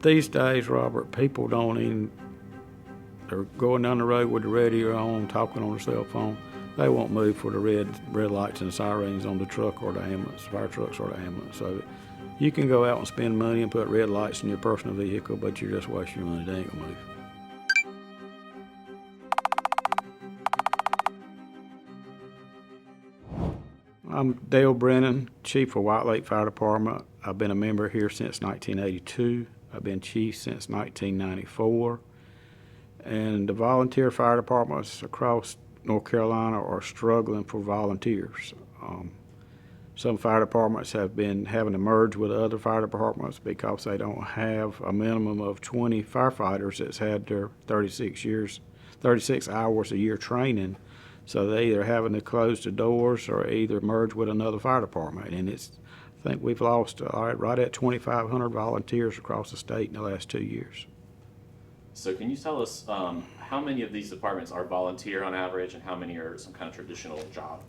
These days, Robert, people don't even, they're going down the road with the radio on, talking on their cell phone. They won't move for the red lights and sirens on the truck or the ambulance, fire trucks or the ambulance. So you can go out and spend money and put red lights in your personal vehicle, but you're just wasting your money. They ain't gonna move. I'm Dale Brennan, Chief of White Lake Fire Department. I've been a member here since 1982. I've been chief since 1994. And the volunteer fire departments across North Carolina are struggling for volunteers. Some fire departments have been having to merge with other fire departments because they don't have a minimum of 20 firefighters that's had their 36 hours a year training. So they either having to close the doors or either merge with another fire department. And I think we've lost right at 2,500 volunteers across the state in the last 2 years. So can you tell us how many of these departments are volunteer on average and how many are some kind of traditional job?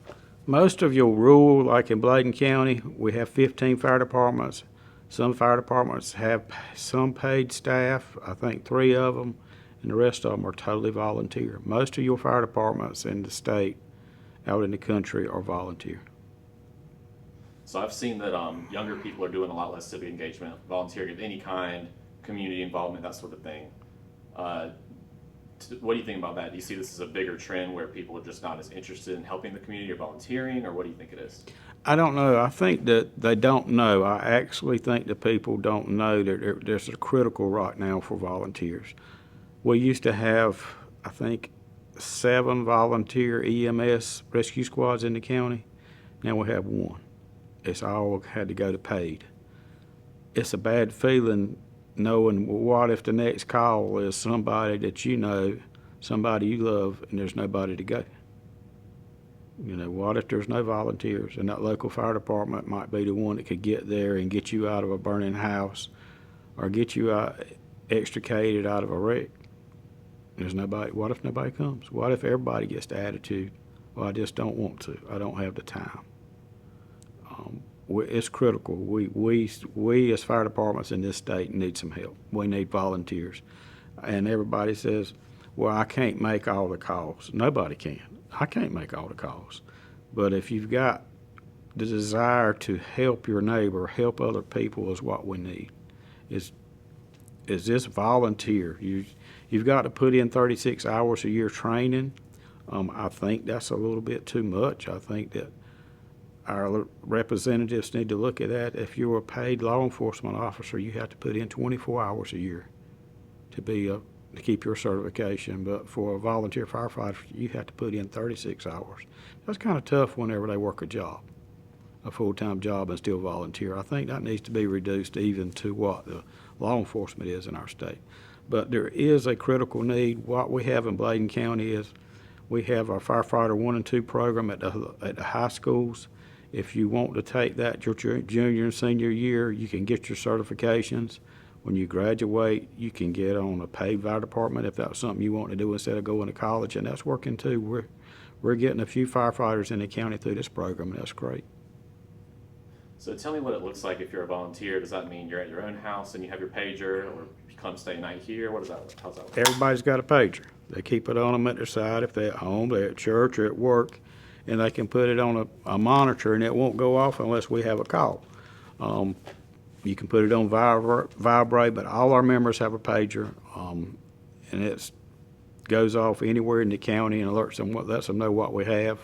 Most of your rural, like in Bladen County, we have 15 fire departments. Some fire departments have some paid staff, I think 3 of them, and the rest of them are totally volunteer. Most of your fire departments in the state, out in the country, are volunteer. So I've seen that younger people are doing a lot less civic engagement, volunteering of any kind, community involvement, that sort of thing. What do you think about that? Do you see this as a bigger trend where people are just not as interested in helping the community or volunteering, or what do you think it is? I don't know. I think that they don't know. I actually think that people don't know that there's a critical right now for volunteers. We used to have, I think, 7 volunteer EMS rescue squads in the county. Now we have 1. It's all had to go to paid. It's a bad feeling knowing, well, what if the next call is somebody that you know, somebody you love, and there's nobody to go? You know, what if there's no volunteers and that local fire department might be the one that could get there and get you out of a burning house or get you extricated out of a wreck? There's nobody. What if nobody comes? What if everybody gets the attitude, well, I just don't want to. I don't have the time. It's critical. We as fire departments in this state need some help. We need volunteers. And everybody says, well, I can't make all the calls. Nobody can. I can't make all the calls. But if you've got the desire to help your neighbor, help other people is what we need. Is this volunteer? You've got to put in 36 hours a year training. I think that's a little bit too much. I think that our representatives need to look at that. If you're a paid law enforcement officer, you have to put in 24 hours a year to keep your certification. But for a volunteer firefighter, you have to put in 36 hours. That's kind of tough whenever they work a full-time job and still volunteer. I think that needs to be reduced even to what the law enforcement is in our state. But there is a critical need. What we have in Bladen County is we have our firefighter 1 and 2 program at the high schools. If you want to take that your junior and senior year, you can get your certifications. When you graduate, you can get on a paid fire department if that's something you want to do instead of going to college, and that's working too. We're getting a few firefighters in the county through this program, and that's great. So tell me what it looks like if you're a volunteer. Does that mean you're at your own house and you have your pager, or you come stay a night here? What does that look? How's that look? Everybody's got a pager. They keep it on them at their side if they're at home, they're at church, or at work, and they can put it on a monitor, and it won't go off unless we have a call. You can put it on vibrate, but all our members have a pager, and it goes off anywhere in the county and alerts them, lets them know what we have.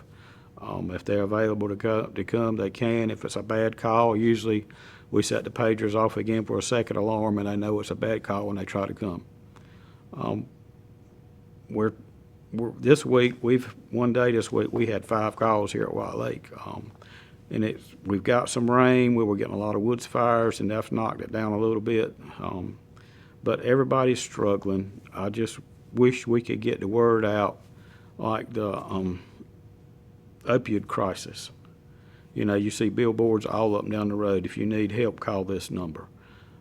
If they're available to come, they can. If it's a bad call, usually we set the pagers off again for a second alarm, and they know it's a bad call when they try to come. This week we had 5 calls here at White Lake, and we've got some rain. We were getting a lot of woods fires, and that's knocked it down a little bit. But everybody's struggling. I just wish we could get the word out, like the opioid crisis. You know, you see billboards all up and down the road. If you need help, call this number.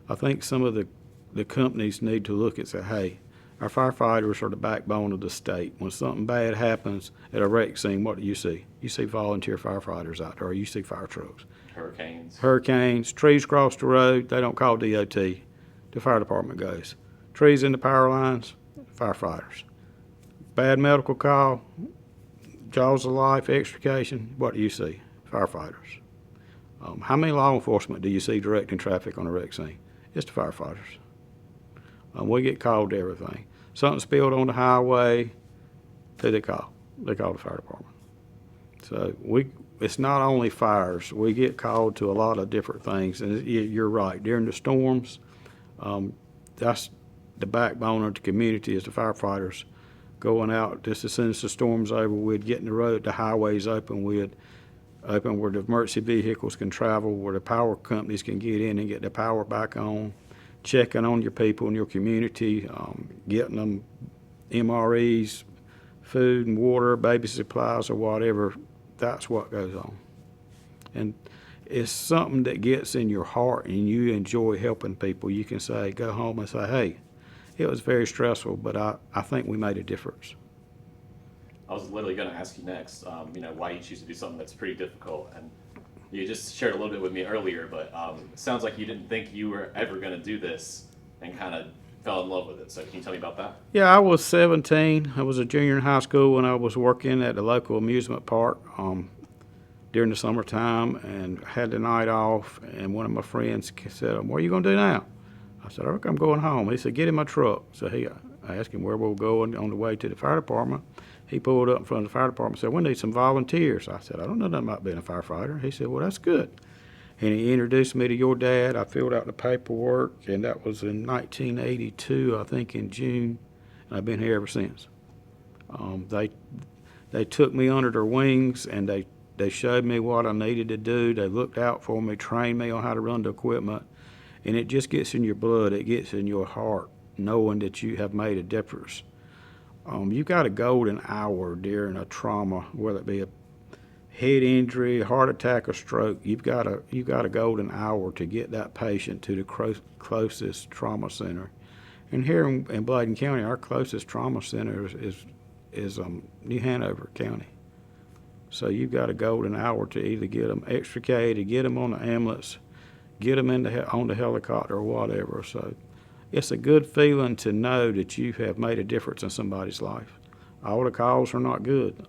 I think some of the companies need to look and say, hey, our firefighters are the backbone of the state. When something bad happens at a wreck scene, what do you see? You see volunteer firefighters out there, or you see fire trucks. Hurricanes, trees cross the road, they don't call DOT. the fire department goes. Trees in the power lines, firefighters. Bad medical call, jaws of life, extrication, what do you see? Firefighters. How many law enforcement do you see directing traffic on a wreck scene? It's the firefighters. We get called to everything. Something spilled on the highway, who they call? They call the fire department. So it's not only fires. We get called to a lot of different things. And you're right. During the storms, that's the backbone of the community is the firefighters going out. Just as soon as the storm's over, we'd get in the road, the highways open, we'd open where the emergency vehicles can travel, where the power companies can get in and get the power back on, checking on your people in your community, getting them MREs, food and water, baby supplies or whatever. That's what goes on. And it's something that gets in your heart and you enjoy helping people. You can go home and say, hey, it was very stressful, but I think we made a difference. I was literally going to ask you next, why you choose to do something that's pretty difficult. And you just shared a little bit with me earlier, but it sounds like you didn't think you were ever going to do this and kind of fell in love with it. So can you tell me about that? Yeah, I was 17. I was a junior in high school when I was working at the local amusement park during the summertime and had the night off. And one of my friends said, what are you going to do now? I said, I'm going home. He said, get in my truck. So I asked him where we were going on the way to the fire department. He pulled up in front of the fire department and said, we need some volunteers. I said, I don't know nothing about being a firefighter. He said, well, that's good. And he introduced me to your dad. I filled out the paperwork, and that was in 1982, I think in June. And I've been here ever since. They took me under their wings, and they showed me what I needed to do. They looked out for me, trained me on how to run the equipment. And it just gets in your blood. It gets in your heart, knowing that you have made a difference. You've got a golden hour during a trauma, whether it be a head injury, heart attack, or stroke. You've got a golden hour to get that patient to the closest trauma center. And here in Bladen County, our closest trauma center is New Hanover County. So you've got a golden hour to either get them extricated, get them on the ambulance, get them on the helicopter or whatever. So it's a good feeling to know that you have made a difference in somebody's life. All the calls are not good.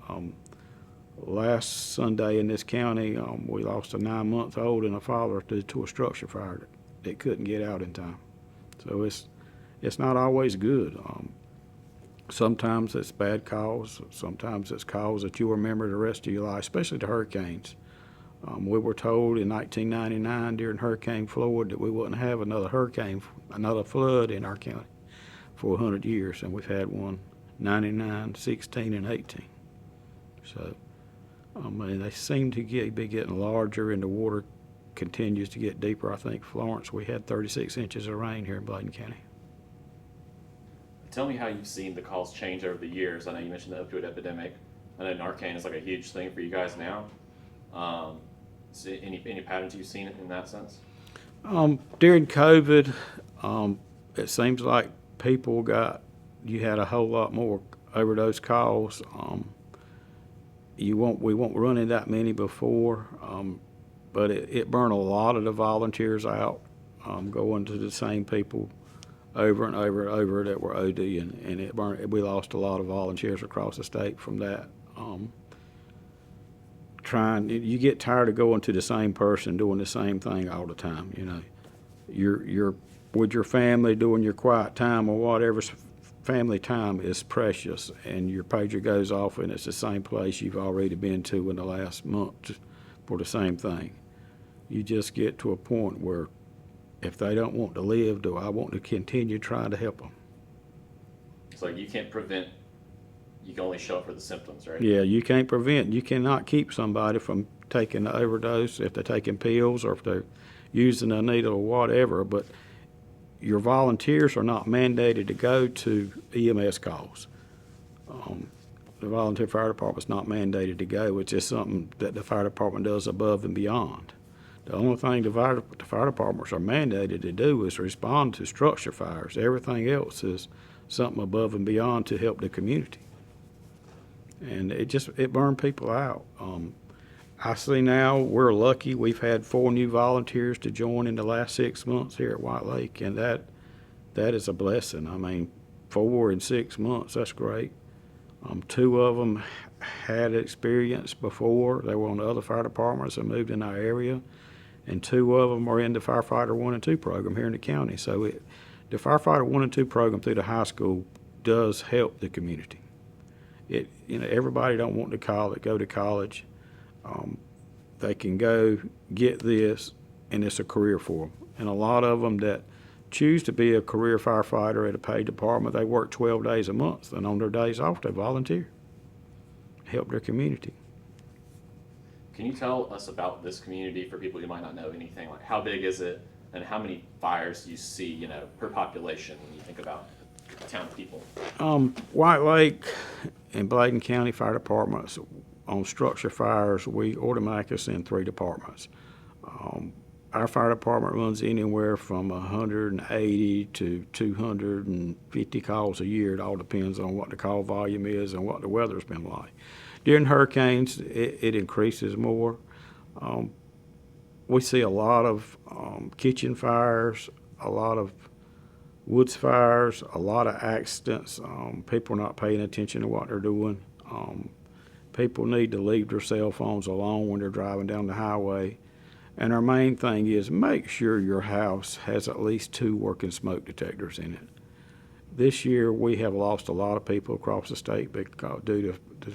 Last Sunday in this county, we lost a 9-month-old and a father to a structure fire that couldn't get out in time. So it's not always good. Sometimes it's bad calls. Sometimes it's calls that you'll remember the rest of your life, especially the hurricanes. We were told in 1999 during Hurricane Floyd that we wouldn't have another flood in our county for 100 years, and we've had one 99, 16, and 18. So, they seem to be getting larger, and the water continues to get deeper. I think Florence, we had 36 inches of rain here in Bladen County. Tell me how you've seen the calls change over the years. I know you mentioned the opioid epidemic. I know Narcan is like a huge thing for you guys now. So any patterns you've seen in that sense? During COVID, it seems like you had a whole lot more overdose calls. We won't run in that many before, but it burned a lot of the volunteers out, going to the same people over and over and over that were ODing, and we lost a lot of volunteers across the state from that. You get tired of going to the same person doing the same thing all the time. You're with your family doing your quiet time or whatever. Family time is precious, and your pager goes off and it's the same place you've already been to in the last month for the same thing. You just get to a point where if they don't want to live, do I want to continue trying to help them? So you can't prevent, you can only show up for the symptoms, right? Yeah, you can't prevent. You cannot keep somebody from taking the overdose if they're taking pills or if they're using a needle or whatever, but your volunteers are not mandated to go to EMS calls. The volunteer fire department's not mandated to go. It's just something that the fire department does above and beyond. The only thing the fire departments are mandated to do is respond to structure fires. Everything else is something above and beyond to help the community. And it burned people out. I see now we're lucky. We've had 4 new volunteers to join in the last 6 months here at White Lake, and that that is a blessing. I mean, 4 in 6 months, that's great. 2 of them had experience before. They were on the other fire departments and moved in our area. And 2 of them are in the firefighter 1 and 2 program here in the county. So the firefighter 1 and 2 program through the high school does help the community. Everybody don't want to go to college. They can go get this, and it's a career for them. And a lot of them that choose to be a career firefighter at a paid department, they work 12 days a month, and on their days off, they volunteer, help their community. Can you tell us about this community for people who might not know anything? Like, how big is it, and how many fires do you see, per population when you think about a town of people? White Lake and Bladen County Fire Departments, on structure fires, we automatically send 3 departments. Our fire department runs anywhere from 180 to 250 calls a year. It all depends on what the call volume is and what the weather's been like. During hurricanes, it increases more. We see a lot of kitchen fires, a lot of woods fires, a lot of accidents. People are not paying attention to what they're doing. People need to leave their cell phones alone when they're driving down the highway. And our main thing is make sure your house has at least 2 working smoke detectors in it. This year we have lost a lot of people across the state due to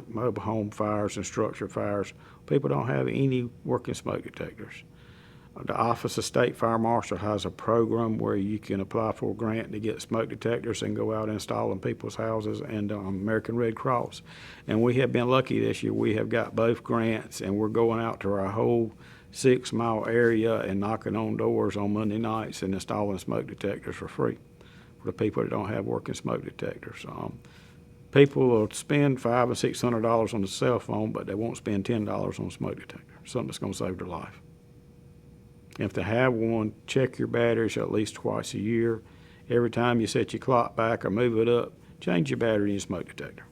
mobile home fires and structure fires. People don't have any working smoke detectors. The Office of State Fire Marshal has a program where you can apply for a grant to get smoke detectors and go out and install in people's houses, and American Red Cross. And we have been lucky this year. We have got both grants, and we're going out to our whole 6-mile area and knocking on doors on Monday nights and installing smoke detectors for free for the people that don't have working smoke detectors. People will spend $500 and $600 on the cell phone, but they won't spend $10 on a smoke detector, something that's going to save their life. If they have one, check your batteries at least twice a year. Every time you set your clock back or move it up, change your battery in your smoke detector.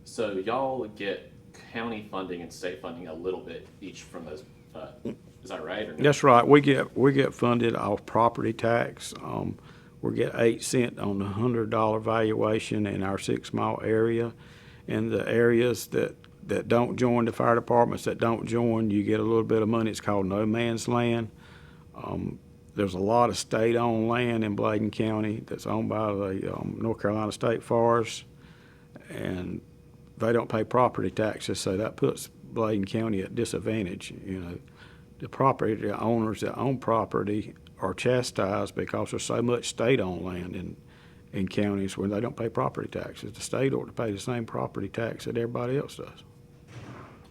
So y'all get county funding and state funding a little bit each from those. Is that right? Or no? That's right. We get funded off property tax. We get 8 cents on the $100 valuation in our 6-mile area. In the areas that don't join the fire departments, that don't join, you get a little bit of money. It's called no man's land. There's a lot of state-owned land in Bladen County that's owned by the North Carolina State Forest, and they don't pay property taxes, so that puts Bladen County at disadvantage. The property owners that own property are chastised because there's so much state-owned land in counties where they don't pay property taxes. The state ought to pay the same property tax that everybody else does.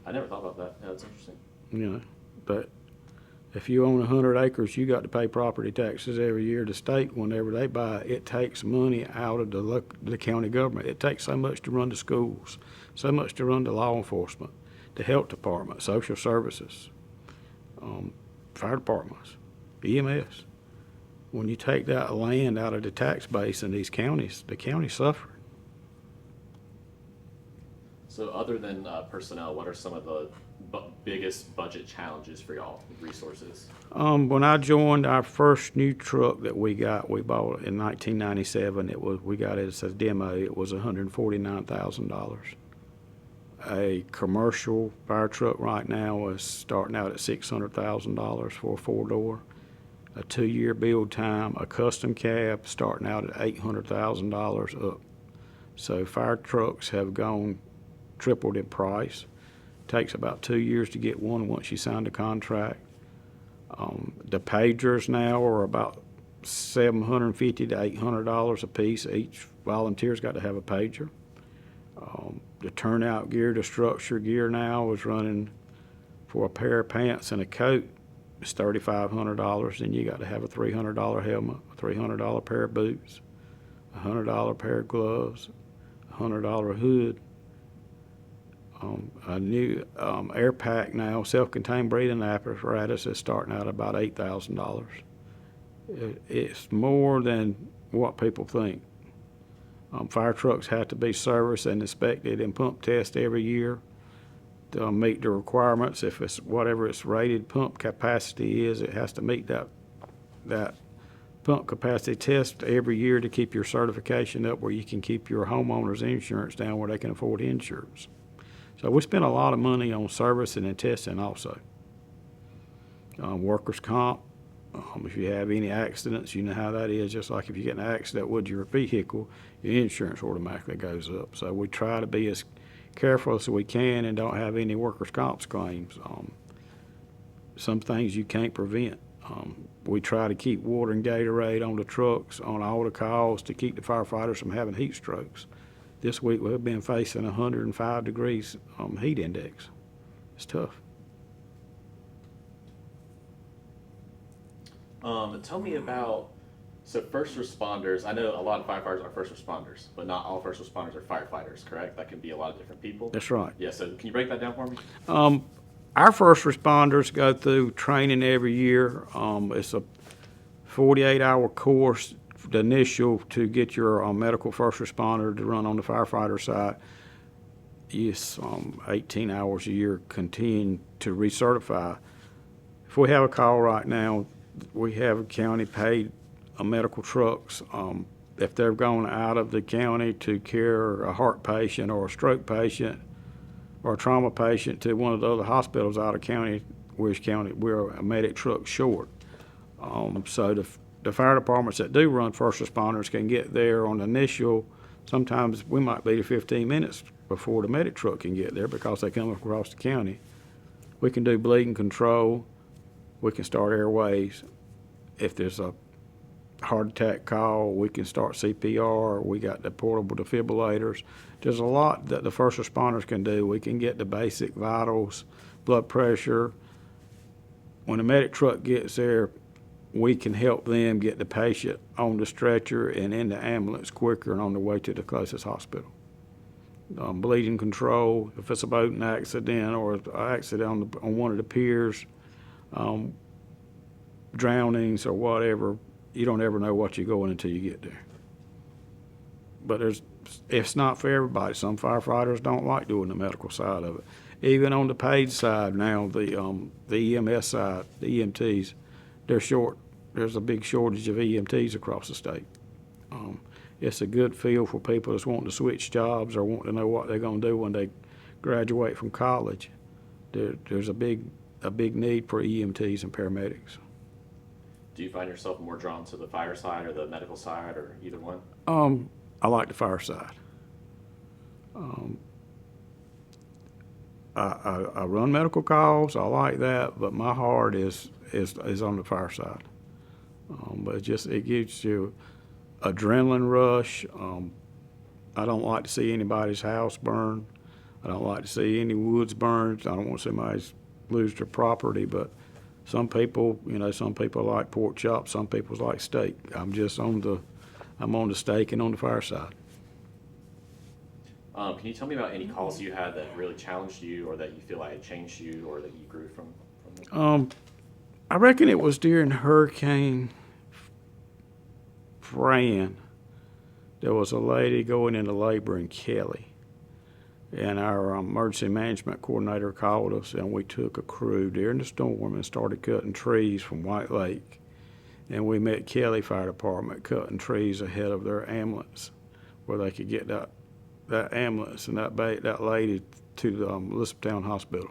I never thought about that. Yeah, that's interesting. But if you own 100 acres, you got to pay property taxes every year. The state, whenever they buy it, takes money out of the county government. It takes so much to run the schools, so much to run the law enforcement, the health department, social services, fire departments, EMS. When you take that land out of the tax base in these counties, the counties suffer. So other than personnel, what are some of the biggest budget challenges for y'all with resources? When I joined, our first new truck that we bought in 1997. We got it as a demo. It was $149,000. A commercial fire truck right now is starting out at $600,000 for a 4-door. A 2-year build time. A custom cab starting out at $800,000 up. So fire trucks have tripled in price. Takes about 2 years to get one once you sign the contract. The pagers now are about $750 to $800 a piece. Each volunteer's got to have a pager. The turnout gear, the structure gear now is running for a pair of pants and a coat. It's $3,500. Then you got to have a $300 helmet, a $300 pair of boots, a $100 pair of gloves, a $100 hood. A new air pack now, self-contained breathing apparatus is starting out about $8,000. It's more than what people think. Fire trucks have to be serviced and inspected and pump tested every year to meet the requirements. If it's whatever its rated pump capacity is, it has to meet that pump capacity test every year to keep your certification up where you can keep your homeowner's insurance down where they can afford insurance. So we spend a lot of money on servicing and testing also. Workers' comp, if you have any accidents, you know how that is. Just like if you get in an accident with your vehicle, your insurance automatically goes up. So we try to be as careful as we can and don't have any workers' comp claims. Some things you can't prevent. We try to keep water and Gatorade on the trucks on all the calls to keep the firefighters from having heat strokes. This week we've been facing 105 degrees heat index. It's tough. Tell me about, so first responders. I know a lot of firefighters are first responders, but not all first responders are firefighters, correct? That can be a lot of different people. That's right. Yeah, so can you break that down for me? Our first responders go through training every year. It's a 48-hour course, the initial to get your medical first responder to run on the firefighter side. Yes, 18 hours a year continue to recertify. If we have a call right now, we have county paid medical trucks. If they're going out of the county to care a heart patient or a stroke patient or a trauma patient to one of the other hospitals out of county, we're a medic truck short. So the fire departments that do run first responders can get there on the initial. Sometimes we might be to 15 minutes before the medic truck can get there because they come across the county. We can do bleeding control. We can start airways. If there's a heart attack call, we can start CPR. We got the portable defibrillators. There's a lot that the first responders can do. We can get the basic vitals, blood pressure. When the medic truck gets there, we can help them get the patient on the stretcher and in the ambulance quicker and on the way to the closest hospital. Bleeding control, if it's a boating accident or an accident on one of the piers, drownings or whatever, you don't ever know what you're going until you get there. But it's not for everybody. Some firefighters don't like doing the medical side of it. Even on the paid side now, the EMS side, the EMTs, they're short. There's a big shortage of EMTs across the state. It's a good field for people that's wanting to switch jobs or wanting to know what they're going to do when they graduate from college. There's a big need for EMTs and paramedics. Do you find yourself more drawn to the fire side or the medical side or either one? I like the fire side. I run medical calls. I like that, but my heart is on the fire side. But it gives you adrenaline rush. I don't like to see anybody's house burn. I don't like to see any woods burned. I don't want to see somebody lose their property. But some people like pork chops. Some people like steak. I'm on the steak and on the fire side. Can you tell me about any calls you had that really challenged you, or that you feel like it changed you, or that you grew from them? I reckon it was during Hurricane Fran. There was a lady going into labor in Kelly, and our emergency management coordinator called us, and we took a crew during the storm and started cutting trees from White Lake. And we met Kelly Fire Department cutting trees ahead of their ambulance, where they could get that ambulance and that lady to the Elizabethtown Hospital.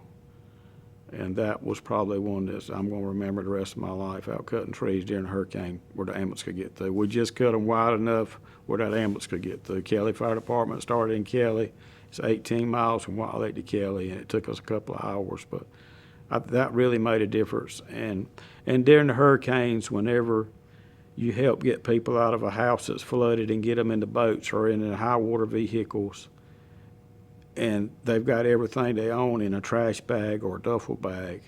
And that was probably one that I'm going to remember the rest of my life, out cutting trees during a hurricane where the ambulance could get through. We just cut them wide enough where that ambulance could get through. Kelly Fire Department started in Kelly. It's 18 miles from White Lake to Kelly, and it took us a couple of hours, but that really made a difference. And during the hurricanes, whenever you help get people out of a house that's flooded and get them into boats or in high water vehicles, and they've got everything they own in a trash bag or a duffel bag,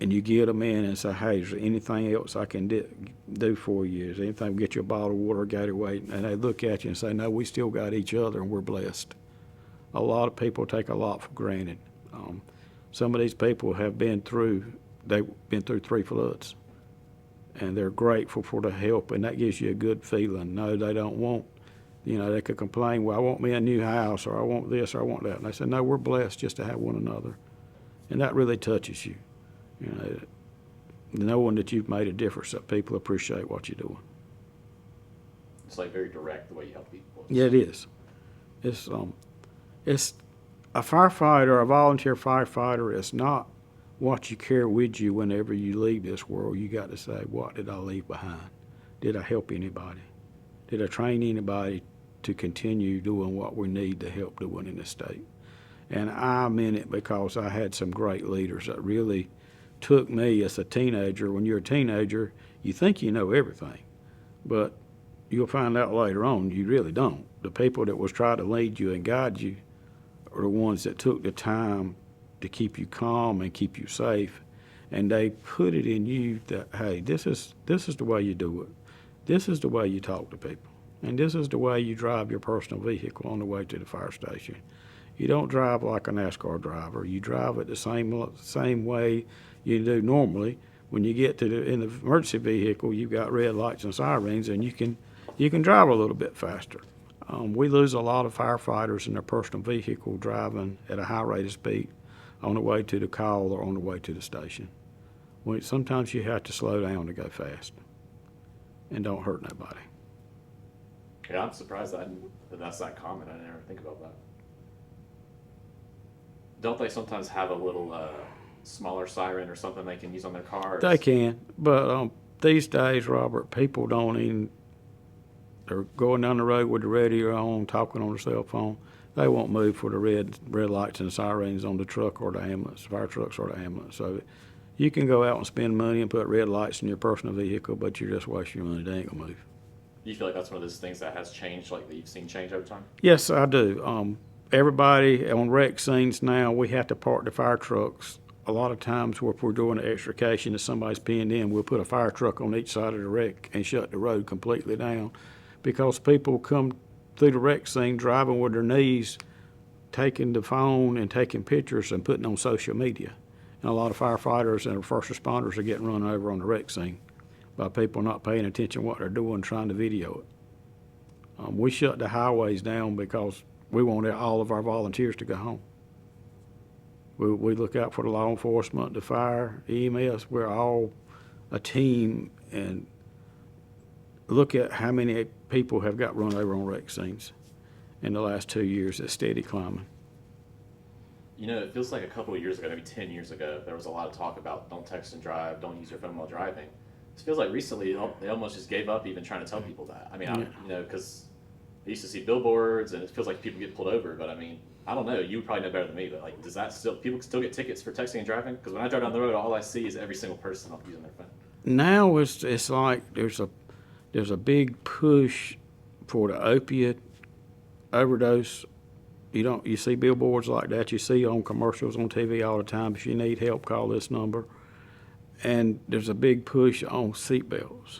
and you get them in and say, hey, is there anything else I can do for you? Is there anything, get you a bottle of water or Gatorade? And they look at you and say, no, we still got each other and we're blessed. A lot of people take a lot for granted. Some of these people they've been through 3 floods, and they're grateful for the help, and that gives you a good feeling. No, they don't want, they could complain, well, I want me a new house, or I want this, or I want that. And they say, no, we're blessed just to have one another. And that really touches you. knowing that you've made a difference, that people appreciate what you're doing. It's like very direct the way you help people. Yeah, it is. It's a firefighter, a volunteer firefighter is not what you carry with you whenever you leave this world. You got to say, what did I leave behind? Did I help anybody? Did I train anybody to continue doing what we need to help doing in this state? And I meant it because I had some great leaders that really took me as a teenager. When you're a teenager, you think you know everything, but you'll find out later on you really don't. The people that was trying to lead you and guide you are the ones that took the time to keep you calm and keep you safe, and they put it in you that, hey, this is the way you do it. This is the way you talk to people, and this is the way you drive your personal vehicle on the way to the fire station. You don't drive like a NASCAR driver. You drive it the same way you do normally. When you get in the emergency vehicle, you've got red lights and sirens, and you can drive a little bit faster. We lose a lot of firefighters in their personal vehicle driving at a high rate of speed on the way to the call or on the way to the station. Sometimes you have to slow down to go fast and don't hurt nobody. Yeah, I'm surprised that that's that common. I never think about that. Don't they sometimes have a little smaller siren or something they can use on their cars? They can, but these days, Robert, people don't even, they're going down the road with the radio on, talking on their cell phone. They won't move for the red lights and sirens on the truck or the ambulance, fire trucks or the ambulance. So you can go out and spend money and put red lights in your personal vehicle, but you're just wasting your money. They ain't gonna move. You feel like that's one of those things that has changed, like that you've seen change over time? Yes, I do. Everybody on wreck scenes now, we have to park the fire trucks. A lot of times if we're doing an extrication and somebody's pinned in, we'll put a fire truck on each side of the wreck and shut the road completely down, because people come through the wreck scene driving with their knees, taking the phone and taking pictures and putting on social media. And a lot of firefighters and first responders are getting run over on the wreck scene by people not paying attention to what they're doing, trying to video it. We shut the highways down because we want all of our volunteers to go home. We look out for the law enforcement, the fire, EMS. We're all a team, and look at how many people have got run over on wreck scenes in the last 2 years. It's steady climbing. You know, it feels like a couple of years ago, maybe 10 years ago, there was a lot of talk about don't text and drive, don't use your phone while driving. It feels like recently they almost just gave up even trying to tell people that. I mean, because I used to see billboards, and it feels like people get pulled over, but I mean, I don't know. You would probably know better than me, but like, does that people still get tickets for texting and driving? Because when I drive down the road, all I see is every single person using their phone. Now it's like there's a big push for the opiate overdose. You see billboards like that. You see on commercials on TV all the time. If you need help, call this number. And there's a big push on seatbelts.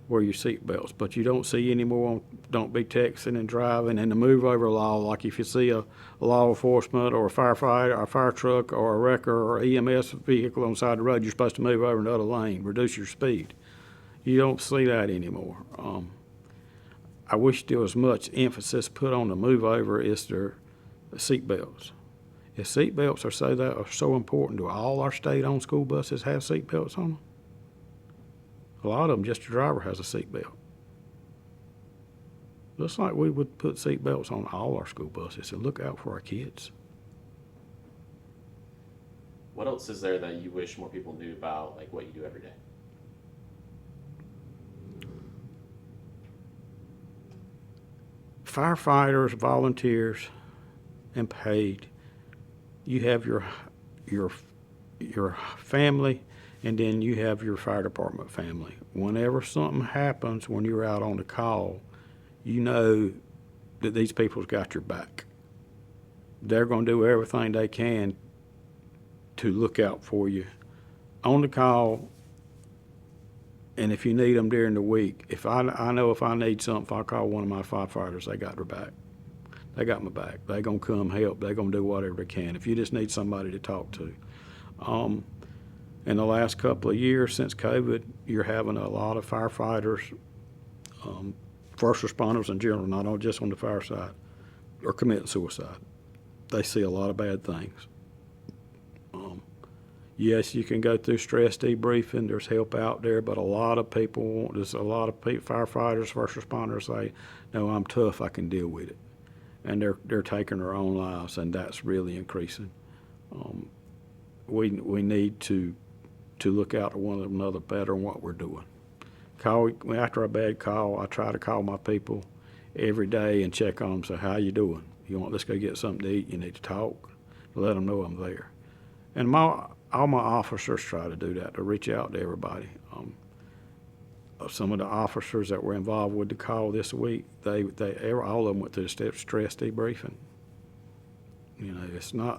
Wear your seatbelts, but you don't see any more on don't be texting and driving. And the move over law, like if you see a law enforcement or a firefighter or a fire truck or a wrecker or EMS vehicle on the side of the road, you're supposed to move over in the other lane, reduce your speed. You don't see that anymore. I wish there was much emphasis put on the move over is their seatbelts. If seatbelts are so important, do all our state-owned school buses have seatbelts on them? A lot of them, just the driver has a seatbelt. Looks like we would put seatbelts on all our school buses and look out for our kids. What else is there that you wish more people knew about, like what you do every day? Firefighters, volunteers, and paid. You have your family, and then you have your fire department family. Whenever something happens when you're out on the call, you know that these people's got your back. They're going to do everything they can to look out for you on the call, and if you need them during the week. If I know if I need something, if I call one of my firefighters, they got their back. They got my back. They're going to come help. They're going to do whatever they can. If you just need somebody to talk to. In the last couple of years since COVID, you're having a lot of firefighters, first responders in general, not just on the fire side, are committing suicide. They see a lot of bad things. Yes, you can go through stress debriefing. There's help out there, but a lot of people, there's a lot of firefighters, first responders say, "No, I'm tough. I can deal with it," and they're taking their own lives, and that's really increasing. We need to look out to one another better in what we're doing. After a bad call, I try to call my people every day and check on them. Say, "How you doing? Let's go get something to eat. You need to talk." Let them know I'm there, and all my officers try to do that, to reach out to everybody. Some of the officers that were involved with the call this week, all of them went through the stress debriefing.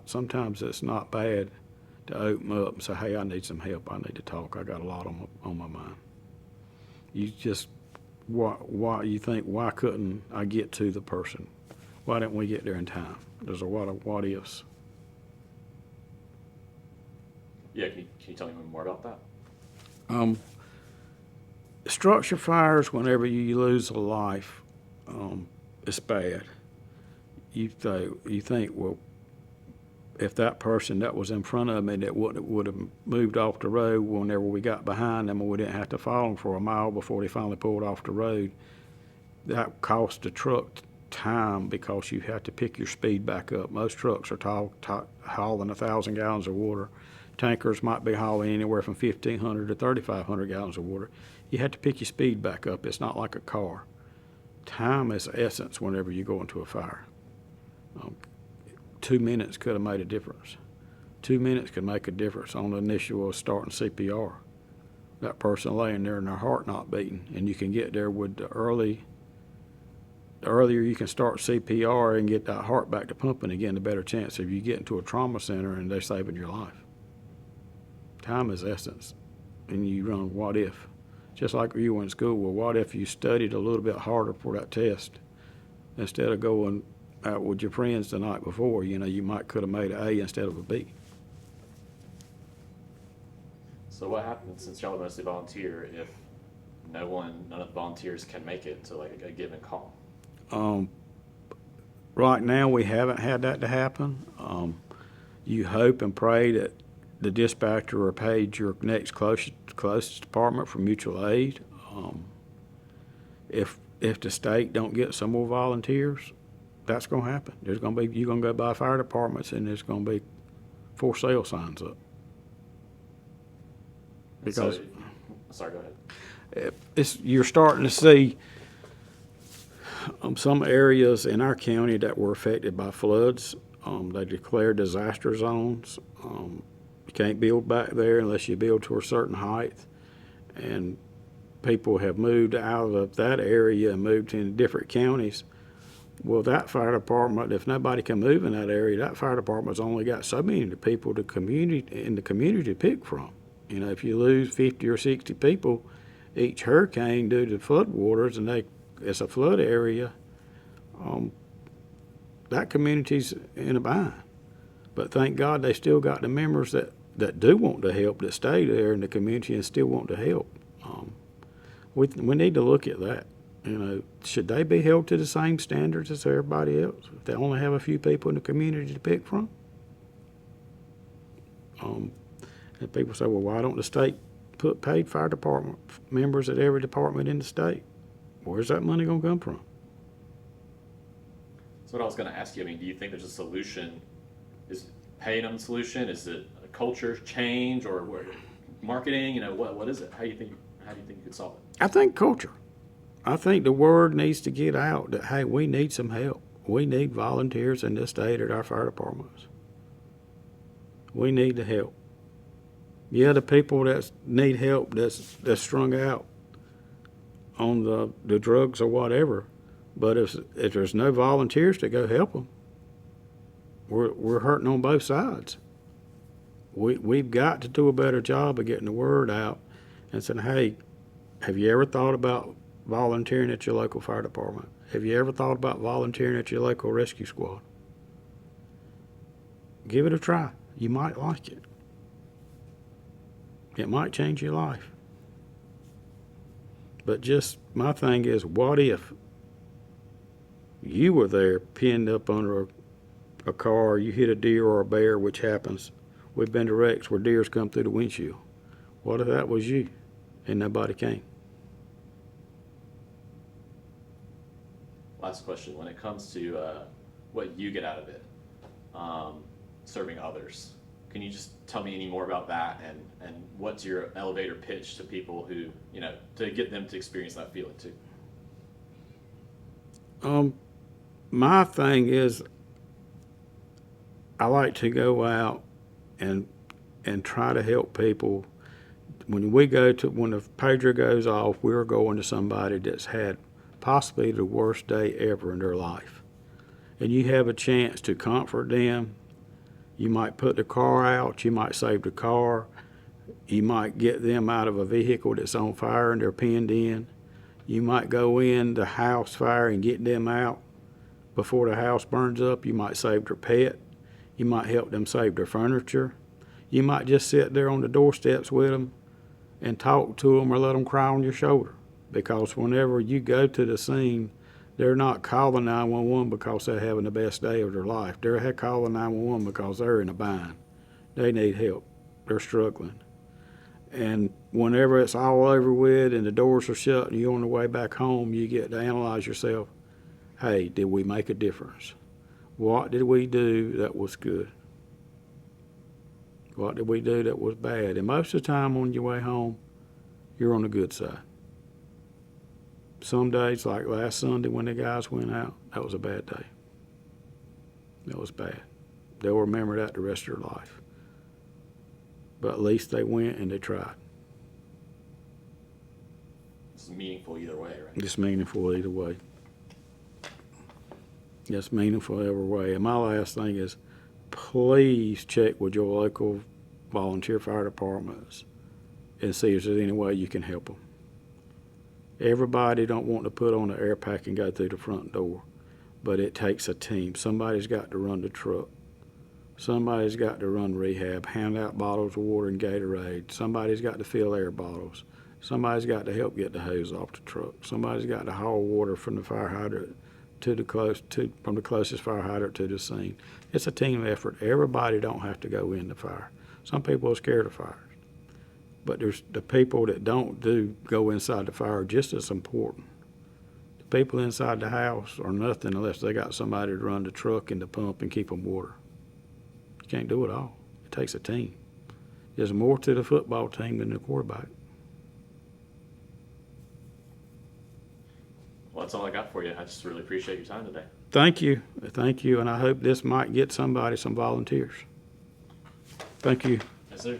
Sometimes it's not bad to open up and say, "Hey, I need some help. I need to talk. I got a lot on my mind." You just, you think, why couldn't I get to the person? Why didn't we get there in time? There's a lot of what ifs. Yeah, can you tell me more about that? Structure fires, whenever you lose a life, it's bad. You think, well, if that person that was in front of me that would have moved off the road whenever we got behind them, and we didn't have to follow them for a mile before they finally pulled off the road, that cost the truck time because you have to pick your speed back up. Most trucks are hauling 1,000 gallons of water. Tankers might be hauling anywhere from 1,500 to 3,500 gallons of water. You have to pick your speed back up. It's not like a car. Time is essence whenever you go into a fire. 2 minutes could have made a difference. 2 minutes could make a difference on the initial starting CPR. That person laying there and their heart not beating, and you can get there with the earlier you can start CPR and get that heart back to pumping again, the better chance of you getting to a trauma center and they're saving your life. Time is essence, and you run what if. Just like you were in school, well, what if you studied a little bit harder for that test instead of going out with your friends the night before? You might could have made an A instead of a B. So what happens, since y'all are mostly volunteer, if none of the volunteers can make it to like a given call? Right now, we haven't had that to happen. You hope and pray that the dispatcher or page your next closest department for mutual aid. If the state don't get some more volunteers, that's going to happen. You're going to go by fire departments, and there's going to be for sale signs up. Because sorry, go ahead. You're starting to see some areas in our county that were affected by floods. They declared disaster zones. You can't build back there unless you build to a certain height. And people have moved out of that area and moved into different counties. Well, that fire department, if nobody can move in that area, that fire department's only got so many people in the community to pick from. If you lose 50 or 60 people each hurricane due to flood waters, and it's a flood area, that community's in a bind. But thank God they still got the members that do want to help, that stay there in the community and still want to help. We need to look at that. Should they be held to the same standards as everybody else if they only have a few people in the community to pick from? And people say, well, why don't the state put paid fire department members at every department in the state? Where's that money going to come from? So what I was going to ask you, do you think there's a solution? Is paying them the solution? Is it a culture change or marketing? What is it? How do you think you could solve it? I think culture. I think the word needs to get out that, hey, we need some help. We need volunteers in this state at our fire departments. We need the help. Yeah, the people that need help that's strung out on the drugs or whatever, but if there's no volunteers to go help them, we're hurting on both sides. We've got to do a better job of getting the word out and saying, hey, have you ever thought about volunteering at your local fire department? Have you ever thought about volunteering at your local rescue squad? Give it a try. You might like it. It might change your life. But just my thing is, what if you were there pinned up under a car, you hit a deer or a bear, which happens We've been to wrecks where deers come through the windshield. What if that was you and nobody came? Last question. When it comes to what you get out of it, serving others, can you just tell me any more about that, and what's your elevator pitch to people who, to get them to experience that feeling too? My thing is, I like to go out and try to help people. When the pager goes off, we're going to somebody that's had possibly the worst day ever in their life. And you have a chance to comfort them. You might put the car out, you might save the car, you might get them out of a vehicle that's on fire and they're pinned in. You might go in the house fire and get them out before the house burns up. You might save their pet. You might help them save their furniture. You might just sit there on the doorsteps with them and talk to them or let them cry on your shoulder. Because whenever you go to the scene, they're not calling 911 because they're having the best day of their life. They're calling 911 because they're in a bind. They need help. They're struggling. And whenever it's all over with and the doors are shut and you're on the way back home, you get to analyze yourself. Hey, did we make a difference? What did we do that was good? What did we do that was bad? And most of the time on your way home, you're on the good side. Some days, like last Sunday when the guys went out, that was a bad day. That was bad. They'll remember that the rest of their life. But at least they went and they tried. It's meaningful either way, right? It's meaningful either way. It's meaningful every way. And my last thing is, please check with your local volunteer fire departments and see if there's any way you can help them. Everybody don't want to put on an air pack and go through the front door, but it takes a team. Somebody's got to run the truck. Somebody's got to run rehab, hand out bottles of water and Gatorade. Somebody's got to fill air bottles. Somebody's got to help get the hose off the truck. Somebody's got to haul water from the fire hydrant from the closest fire hydrant to the scene. It's a team effort. Everybody don't have to go in the fire. Some people are scared of fires. But there's the people that don't go inside the fire just as important. The people inside the house are nothing unless they got somebody to run the truck and the pump and keep them water. You can't do it all. It takes a team. There's more to the football team than the quarterback. Well, that's all I got for you. I just really appreciate your time today. Thank you. Thank you. And I hope this might get somebody some volunteers. Thank you. Yes, sir.